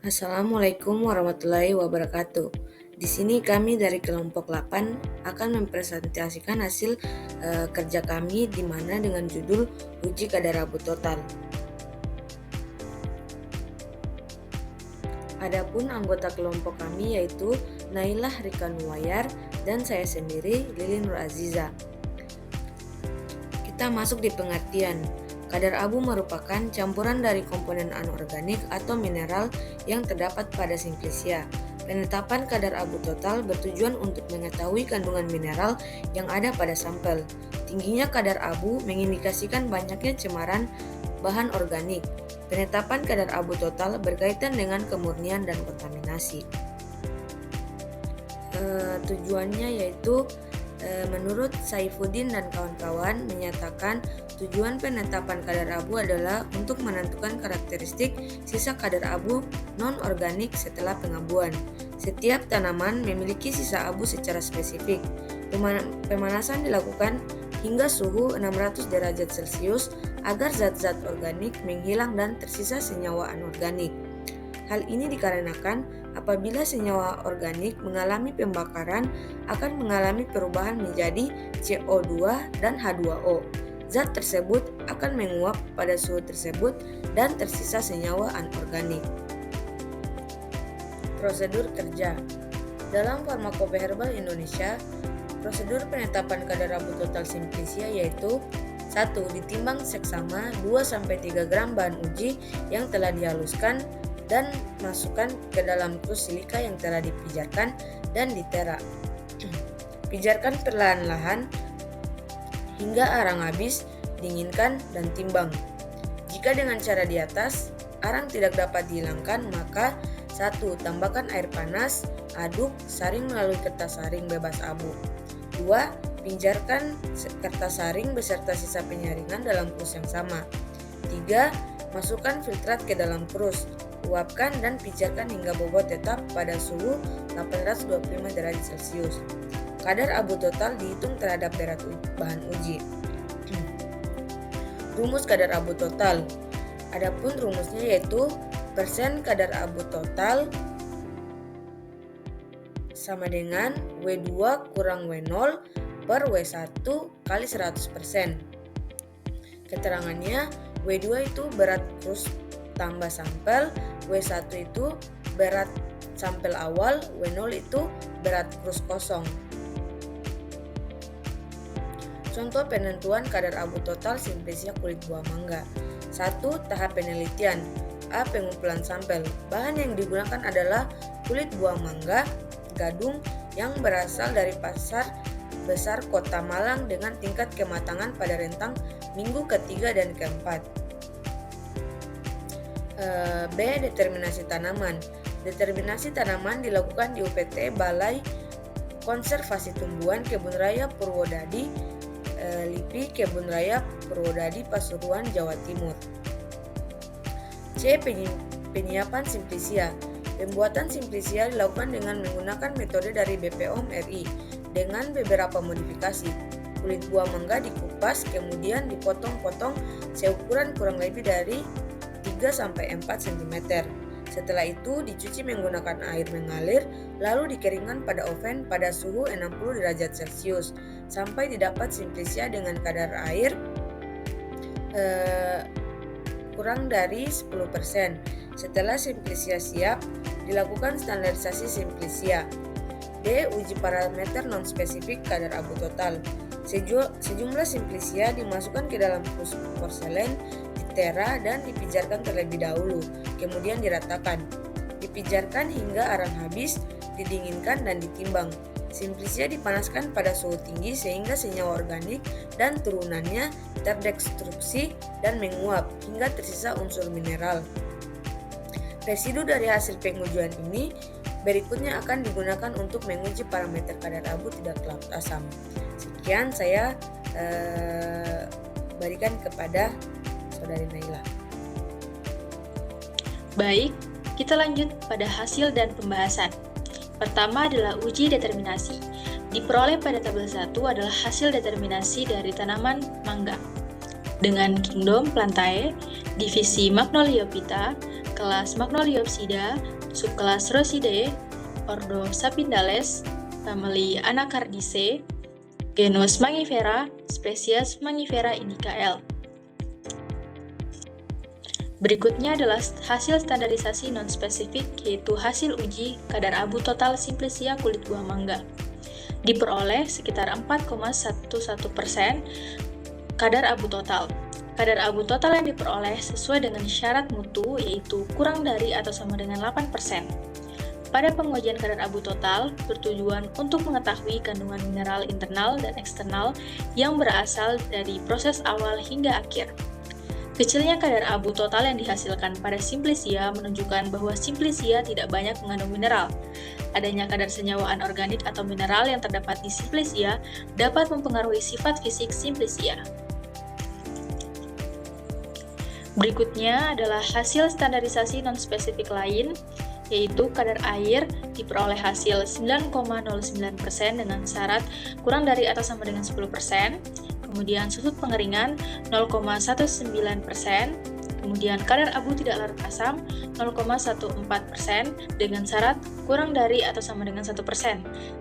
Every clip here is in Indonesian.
Assalamualaikum warahmatullahi wabarakatuh. Di sini kami dari kelompok 8 akan mempresentasikan hasil kerja kami di mana dengan judul Uji Kadar Abu Total. Adapun anggota kelompok kami yaitu Nailah Rika Nuwayar dan saya sendiri Lili Nur Aziza. Kita masuk di pengertian. Kadar abu merupakan campuran dari komponen anorganik atau mineral yang terdapat pada simplisia. Penetapan kadar abu total bertujuan untuk mengetahui kandungan mineral yang ada pada sampel. Tingginya kadar abu mengindikasikan banyaknya cemaran bahan organik. Penetapan kadar abu total berkaitan dengan kemurnian dan kontaminasi. Tujuannya yaitu menurut Saifuddin dan kawan-kawan menyatakan tujuan penetapan kadar abu adalah untuk menentukan karakteristik sisa kadar abu non-organik setelah pengabuan. Setiap tanaman memiliki sisa abu secara spesifik. Pemanasan dilakukan hingga suhu 600 derajat Celcius agar zat-zat organik menghilang dan tersisa senyawa anorganik. Hal ini dikarenakan apabila senyawa organik mengalami pembakaran akan mengalami perubahan menjadi CO2 dan H2O. Zat tersebut akan menguap pada suhu tersebut dan tersisa senyawa anorganik. Prosedur kerja. Dalam Farmakope Herbal Indonesia, prosedur penetapan kadar abu total simplisia yaitu 1. Ditimbang seksama 2-3 gram bahan uji yang telah dihaluskan dan masukkan ke dalam krus silika yang telah dipijarkan dan ditera. Pijarkan perlahan-lahan hingga arang habis, dinginkan dan timbang. Jika dengan cara di atas, arang tidak dapat dihilangkan, maka 1. Tambahkan air panas, aduk, saring melalui kertas saring bebas abu. 2. Pinjarkan kertas saring beserta sisa penyaringan dalam krus yang sama. 3. Masukkan filtrat ke dalam krus. Uapkan dan pijarkan hingga bobot tetap pada suhu 825 derajat Celcius. Kadar abu total dihitung terhadap berat bahan uji. Rumus kadar abu total. Adapun rumusnya yaitu persen kadar abu total sama dengan W2 kurang W0 per W1 kali 100%. Keterangannya, W2 itu berat krus tambah sampel, W1 itu berat sampel awal, W0 itu berat krus kosong. Contoh penentuan kadar abu total simplisia kulit buah mangga. 1. Tahap penelitian. A. Pengumpulan sampel. Bahan yang digunakan adalah kulit buah mangga gadung yang berasal dari pasar besar Kota Malang dengan tingkat kematangan pada rentang minggu ketiga dan keempat. B. Determinasi tanaman. Determinasi tanaman dilakukan di UPT Balai Konservasi Tumbuhan Kebun Raya Purwodadi, LIPI Kebun Raya Purwodadi, Pasuruan, Jawa Timur. C. Penyiapan simplisia. Pembuatan simplisia dilakukan dengan menggunakan metode dari BPOM RI dengan beberapa modifikasi. Kulit buah mangga dikupas kemudian dipotong-potong seukuran kurang lebih dari 3-4 cm. Setelah itu dicuci menggunakan air mengalir lalu dikeringkan pada oven pada suhu 60 derajat Celcius sampai didapat simplisia dengan kadar air kurang dari 10%. Setelah simplisia siap, dilakukan standarisasi simplisia. D. Uji parameter non-spesifik kadar abu total. Sejumlah simplisia dimasukkan ke dalam krus porselen, ditera dan dipijarkan terlebih dahulu, kemudian diratakan. Dipijarkan hingga arang habis, didinginkan dan ditimbang. Simplisia dipanaskan pada suhu tinggi sehingga senyawa organik dan turunannya terdestruksi dan menguap hingga tersisa unsur mineral. Residu dari hasil pengujian ini berikutnya akan digunakan untuk menguji parameter kadar abu tidak larut asam. Sekian saya berikan kepada Saudari Naila. Baik, kita lanjut pada hasil dan pembahasan. Pertama adalah uji determinasi. Diperoleh pada tabel 1 adalah hasil determinasi dari tanaman mangga. Dengan Kingdom Plantae, divisi Magnoliophyta, kelas Magnoliopsida, subkelas Rosidae, ordo Sapindales, famili Anacardiaceae, genus Mangifera, spesies Mangifera indica L. Berikutnya adalah hasil standarisasi non-spesifik, yaitu hasil uji kadar abu total Simplicia kulit buah mangga. Diperoleh sekitar 4,11% kadar abu total. Kadar abu total yang diperoleh sesuai dengan syarat mutu, yaitu kurang dari atau sama dengan 8%. Pada pengujian kadar abu total, bertujuan untuk mengetahui kandungan mineral internal dan eksternal yang berasal dari proses awal hingga akhir. Kecilnya kadar abu total yang dihasilkan pada Simplicia menunjukkan bahwa Simplicia tidak banyak mengandung mineral. Adanya kadar senyawa anorganik atau mineral yang terdapat di Simplicia dapat mempengaruhi sifat fisik Simplicia. Berikutnya adalah hasil standarisasi non-spesifik lain, yaitu kadar air diperoleh hasil 9,09% dengan syarat kurang dari atau sama dengan 10%, kemudian susut pengeringan 0,19%, kemudian kadar abu tidak larut asam 0,14% dengan syarat kurang dari atau sama dengan 1%.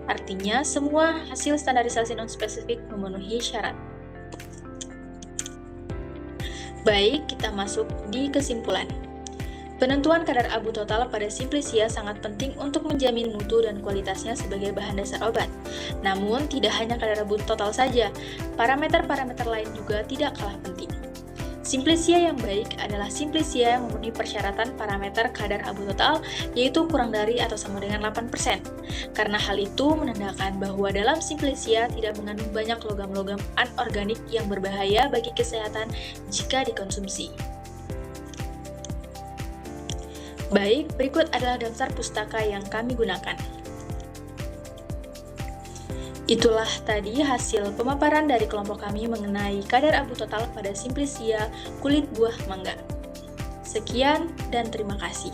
Artinya, semua hasil standarisasi non-spesifik memenuhi syarat. Baik, kita masuk di kesimpulan. Penentuan kadar abu total pada Simplicia sangat penting untuk menjamin mutu dan kualitasnya sebagai bahan dasar obat. Namun, tidak hanya kadar abu total saja, parameter-parameter lain juga tidak kalah penting. Simplicia yang baik adalah Simplicia yang memenuhi persyaratan parameter kadar abu total, yaitu kurang dari atau sama dengan 8%. Karena hal itu menandakan bahwa dalam Simplicia tidak mengandung banyak logam-logam anorganik yang berbahaya bagi kesehatan jika dikonsumsi. Baik, berikut adalah daftar pustaka yang kami gunakan. Itulah tadi hasil pemaparan dari kelompok kami mengenai kadar abu total pada Simplicia kulit buah mangga. Sekian dan terima kasih.